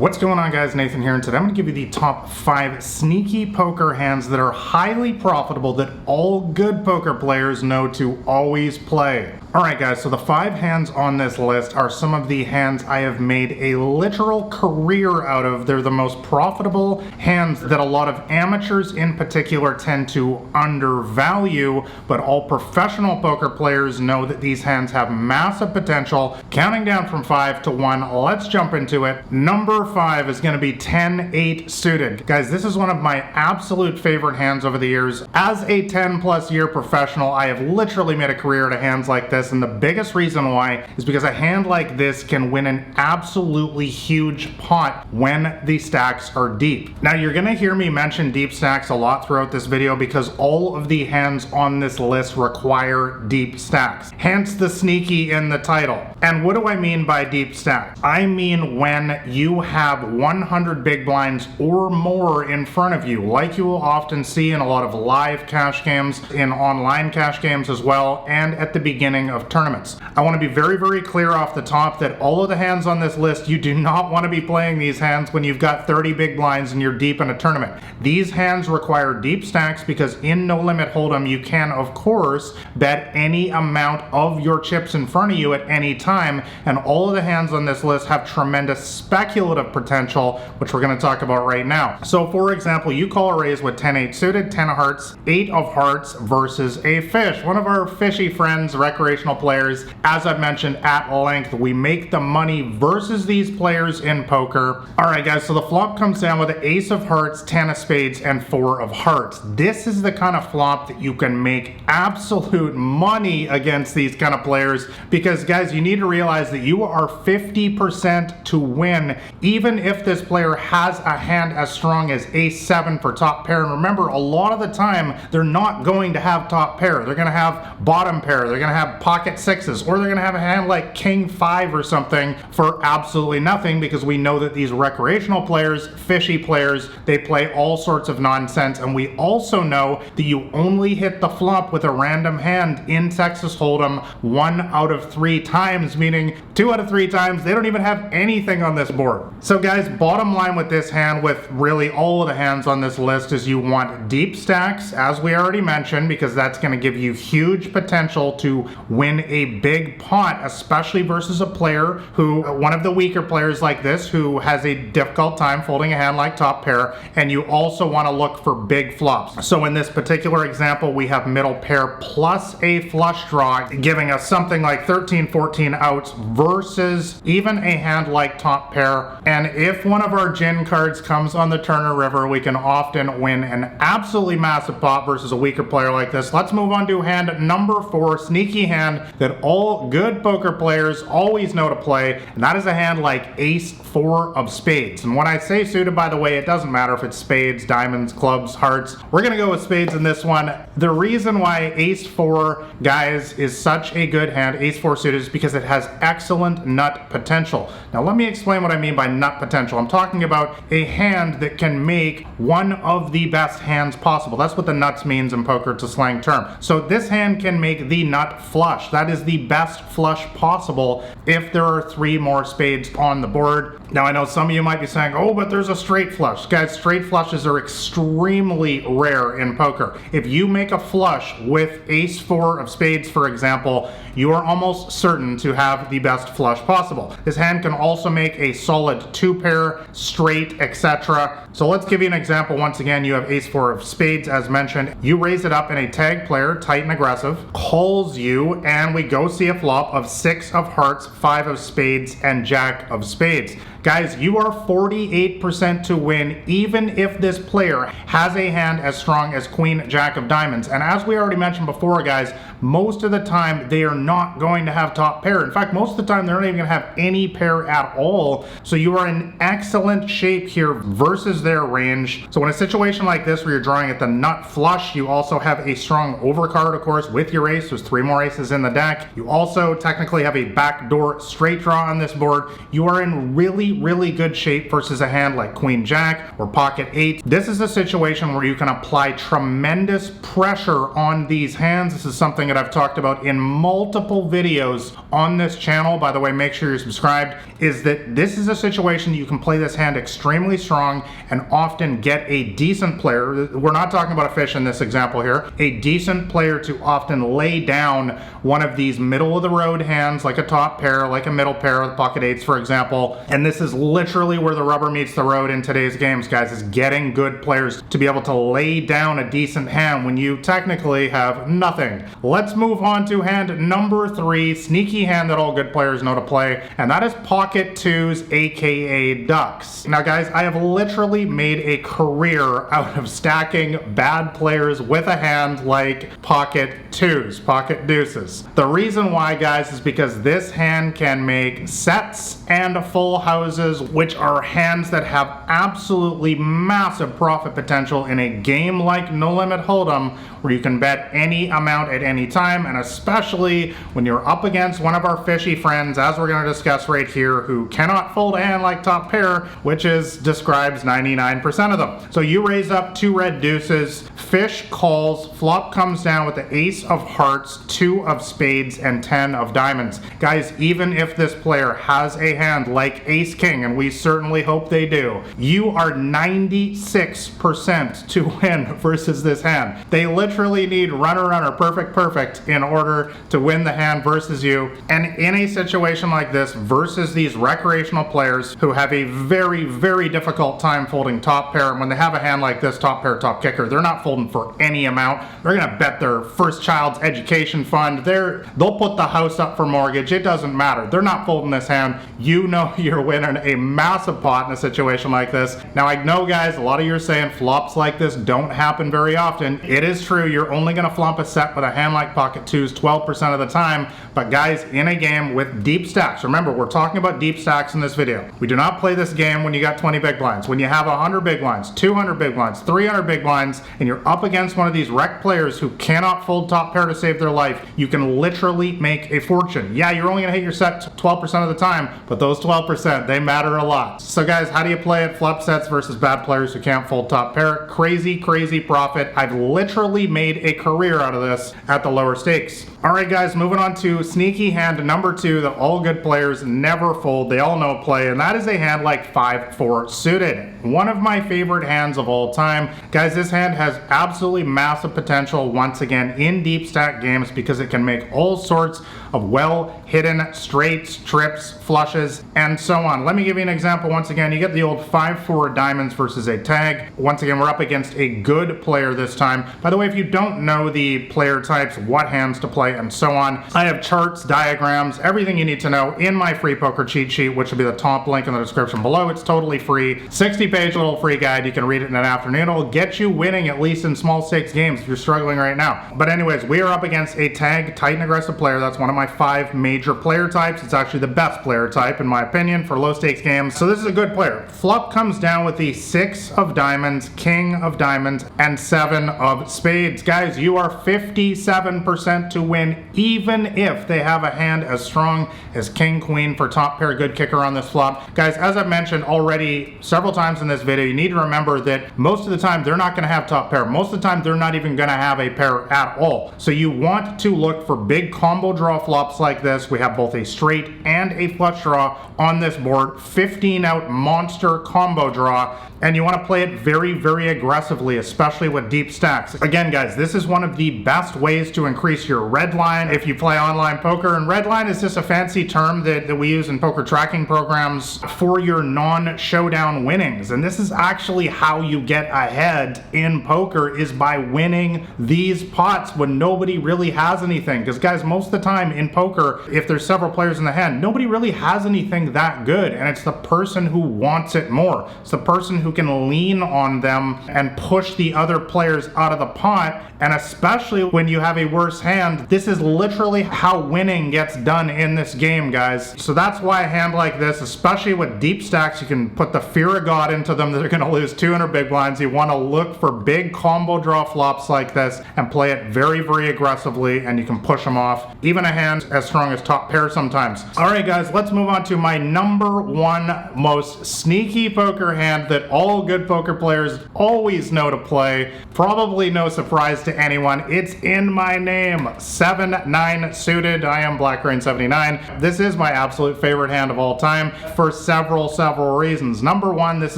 What's going on, guys? Nathan here, and today I'm going to give you the top 5 sneaky poker hands that are highly profitable that all good poker players know to always play. Alright guys, so the 5 hands on this list are some of the hands I have made a literal career out of. They're the most profitable hands that a lot of amateurs in particular tend to undervalue, but all professional poker players know that these hands have massive potential. Counting down from 5 to 1, let's jump into it. Number 5 is going to be 10-8 suited. Guys, this is one of my absolute favorite hands over the years. As a 10+ year professional, I have literally made a career out of hands like this, and the biggest reason why is because a hand like this can win an absolutely huge pot when the stacks are deep. Now, you're going to hear me mention deep stacks a lot throughout this video because all of the hands on this list require deep stacks, hence the sneaky in the title. And what do I mean by deep stacks? I mean when you have 100 big blinds or more in front of you, like you will often see in a lot of live cash games, in online cash games as well, and at the beginning of tournaments. I want to be very, very clear off the top that all of the hands on this list, you do not want to be playing these hands when you've got 30 big blinds and you're deep in a tournament. These hands require deep stacks because in No Limit Hold'em, you can, of course, bet any amount of your chips in front of you at any time, and all of the hands on this list have tremendous speculative potential, which we're going to talk about right now. So, for example, you call a raise with 10-8 suited, 10 of hearts, 8 of hearts versus a fish. One of our fishy friends, recreational players. As I've mentioned at length, we make the money versus these players in poker. Alright guys, so the flop comes down with the ace of hearts, 10 of spades, and 4 of hearts. This is the kind of flop that you can make absolute money against these kind of players because, guys, you need to realize that you are 50% to win even if this player has a hand as strong as ace-7 for top pair. And remember, a lot of the time they're not going to have top pair. They're going to have bottom pair. They're going to have pocket sixes, or they're going to have a hand like king-5 or something for absolutely nothing, because we know that these recreational players, fishy players, they play all sorts of nonsense. And we also know that you only hit the flop with a random hand in Texas Hold'em 1 out of 3 times, meaning 2 out of 3 times they don't even have anything on this board. So guys, bottom line with this hand, with really all of the hands on this list, is you want deep stacks, as we already mentioned, because that's going to give you huge potential to win a big pot, especially versus a player who, one of the weaker players like this, who has a difficult time folding a hand like top pair. And you also want to look for big flops. So in this particular example, we have middle pair plus a flush draw, giving us something like 13-14 outs versus even a hand like top pair. And if one of our gin cards comes on the Turner River, we can often win an absolutely massive pot versus a weaker player like this. Let's move on to hand number 4, sneaky hand that all good poker players always know to play, and that is a hand like ace-4 of spades. And when I say suited, by the way, it doesn't matter if it's spades, diamonds, clubs, hearts. We're gonna go with spades in this one. The reason why ace-4, guys, is such a good hand, ace-4 suited, is because it has excellent nut potential. Now let me explain what I mean by nut potential. I'm talking about a hand that can make one of the best hands possible. That's what the nuts means in poker. It's a slang term. So this hand can make the nut flush. That is the best flush possible if there are 3 more spades on the board. Now I know some of you might be saying, oh, but there's a straight flush. Guys, straight flushes are extremely rare in poker. If you make a flush with ace-4 of spades, for example, you are almost certain to have the best flush possible. This hand can also make a solid 2-pair, straight, etc. So let's give you an example. Once again, you have ace-4 of spades, as mentioned. You raise it up, and a tag player, tight and aggressive, calls you, and we go see a flop of 6 of hearts, 5 of spades, and jack of spades. Guys, you are 48% to win even if this player has a hand as strong as queen, jack of diamonds. And as we already mentioned before, guys, most of the time they are not going to have top pair. In fact, most of the time they're not even going to have any pair at all. So you are in excellent shape here versus their range. So in a situation like this where you're drawing at the nut flush, you also have a strong overcard, of course, with your ace. There's 3 more aces in the deck. You also technically have a backdoor straight draw on this board. You are in really, really good shape versus a hand like Queen Jack or Pocket 8, this is a situation where you can apply tremendous pressure on these hands. This is something that I've talked about in multiple videos on this channel. By the way, make sure you're subscribed. Is that this is a situation you can play this hand extremely strong and often get a decent player. We're not talking about a fish in this example here. A decent player to often lay down one of these middle of the road hands, like a top pair, like a middle pair with Pocket 8s, for example. And this is literally where the rubber meets the road in today's games, guys, is getting good players to be able to lay down a decent hand when you technically have nothing. Let's move on to hand number 3, sneaky hand that all good players know to play, and that is Pocket 2s, aka ducks. Now guys, I have literally made a career out of stacking bad players with a hand like Pocket 2s, Pocket Deuces. The reason why, guys, is because this hand can make sets and full houses, which are hands that have absolutely massive profit potential in a game like No Limit Hold'em, where you can bet any amount at any time, and especially when you're up against one of our fishy friends, as we're going to discuss right here, who cannot fold a hand like top pair, which describes 99% of them. So you raise up 2 red deuces, fish calls, flop comes down with the ace of hearts, 2 of spades, and 10 of diamonds. Guys, even if this player has a hand like ace king, and we certainly hope they do, you are 96% to win versus this hand. They literally need runner, perfect in order to win the hand versus you. And in a situation like this versus these recreational players who have a very difficult time folding top pair, and when they have a hand like this, top pair, top kicker, they're not folding for any amount. They're gonna bet their first child's education fund. They'll put the house up for mortgage. It doesn't matter. They're not folding this hand. You know you're winning a massive pot in a situation like this. Now I know, guys, a lot of you are saying flops like this don't happen very often. It is true, you're only gonna flop a set with a hand like Pocket 2s 12% of the time, but guys, in a game with deep stacks, remember, we're talking about deep stacks in this video. We do not play this game when you got 20 big blinds. When you have 100 big blinds, 200 big blinds, 300 big blinds, and you're up against one of these wrecked players who cannot fold top pair to save their life, you can literally make a fortune. Yeah, you're only gonna hit your set 12% of the time, but those 12%, they matter a lot. So guys, how do you play it? Flop sets versus bad players who can't fold top pair. Crazy profit. I've literally made a career out of this at the lower stakes. Alright guys, moving on to sneaky hand number 2 that all good players never fold. They all know play, and that is a hand like 5-4 suited. One of my favorite hands of all time. Guys, this hand has absolutely massive potential once again in deep stack games because it can make all sorts of well hidden straights, trips, flushes, and so on. Let me give you an example. Once again, you get the old 5-4 diamonds versus a tag. Once again, we're up against a good player this time. By the way, if you don't know the player types, what hands to play, and so on, I have charts, diagrams, everything you need to know in my free poker cheat sheet, which will be the top link in the description below. It's totally free. 60-page little free guide. You can read it in an afternoon. It'll get you winning, at least in small stakes games if you're struggling right now. But anyways, we are up against a tag, tight and aggressive player. That's one of my 5 major player types. It's actually the best player type, in my opinion, for low stakes games. So this is a good player. Flop comes down with the 6 of diamonds, king of diamonds, and 7 of spades. Guys, you are 57% to win, even if they have a hand as strong as king, queen for top pair good kicker on this flop. Guys, as I've mentioned already several times in this video, you need to remember that most of the time they're not going to have top pair. Most of the time they're not even going to have a pair at all. So you want to look for big combo draw flops like this. We have both a straight and a flush draw on this board, 15 out monster combo draw, and you want to play it very aggressively, especially with deep stacks. Again, guys, this is one of the best ways to increase your red line if you play online poker, and red line is just a fancy term that we use in poker tracking programs for your non-showdown winnings. And this is actually how you get ahead in poker, is by winning these pots when nobody really has anything. Because guys, most of the time in poker, if there's several players in the hand, nobody really has anything that good, and it's the person who wants it more. It's the person who can lean on them and push the other players out of the pot. And especially when you have a worse hand, this is literally how winning gets done in this game, guys. So that's why a hand like this, especially with deep stacks, you can put the fear of God into them that they're going to lose 200 big blinds. You want to look for big combo draw flops like this and play it very aggressively, and you can push them off. Even a hand as strong as top pair sometimes. Alright guys, let's move on to my number one most sneaky poker hand that all good poker players always know to play. Probably no surprise to anyone. It's in my name. 7-9 suited. I am BlackRain79. This is my absolute favorite hand of all time for several reasons. Number one, this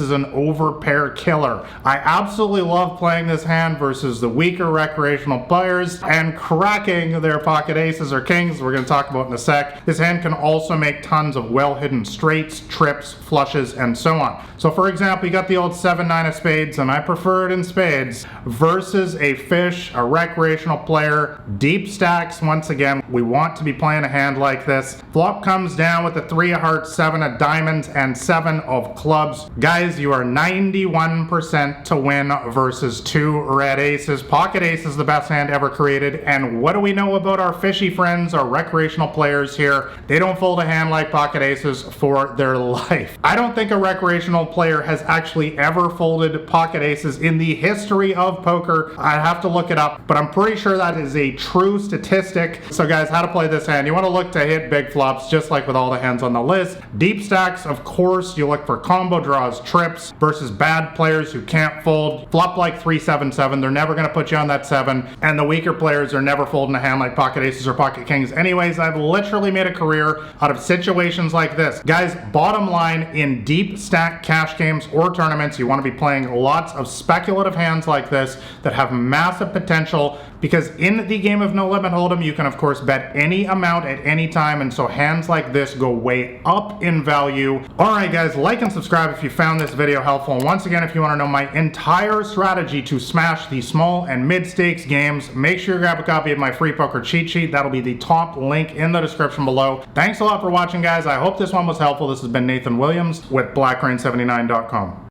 is an overpair killer. I absolutely love playing this hand versus the weaker recreational players and cracking their pocket aces or kings, we're going to talk about in a sec. This hand can also make tons of well-hidden straights, trips, flushes, and so on. So for example, you got the old 7-9 of spades, and I prefer it in spades, versus a fish, a recreational player, deep stacks. Once again, we want to be playing a hand like this. Flop comes down with the 3 of hearts, 7 of diamonds, and 7 of clubs. Guys, you are 91% to win versus 2 red aces. Pocket ace is the best hand ever created, and what do we know about our fishy friends, our recreational players here? They don't fold a hand like pocket aces for their life. I don't think a recreational player has actually ever folded pocket aces in the history of poker. I have to look it up, but I'm pretty sure that is a true statistic. So guys, how to play this hand? You want to look to hit big flops, just like with all the hands on the list. Deep stacks, of course, you look for combo draws, trips, versus bad players who can't fold. Flop like 3-7-7, they're never going to put you on that 7, and the weaker players are never folding a hand like pocket aces or pocket kings. Anyways, I've literally made a career out of situations like this. Guys, bottom line, in deep stack cash games or tournaments, you want to be playing lots of speculative hands like this that have massive potential, because in the game of No Limit Hold'em, you can of course bet any amount at any time, and so hands like this go way up in value. Alright guys, like and subscribe if you found this video helpful, and once again, if you want to know my entire strategy to smash the small and mid stakes games, make sure you grab a copy of my free poker cheat sheet. That'll be the top link in the description below. Thanks a lot for watching guys. I hope this one was helpful. This has been Nathan Williams with BlackRain79.com.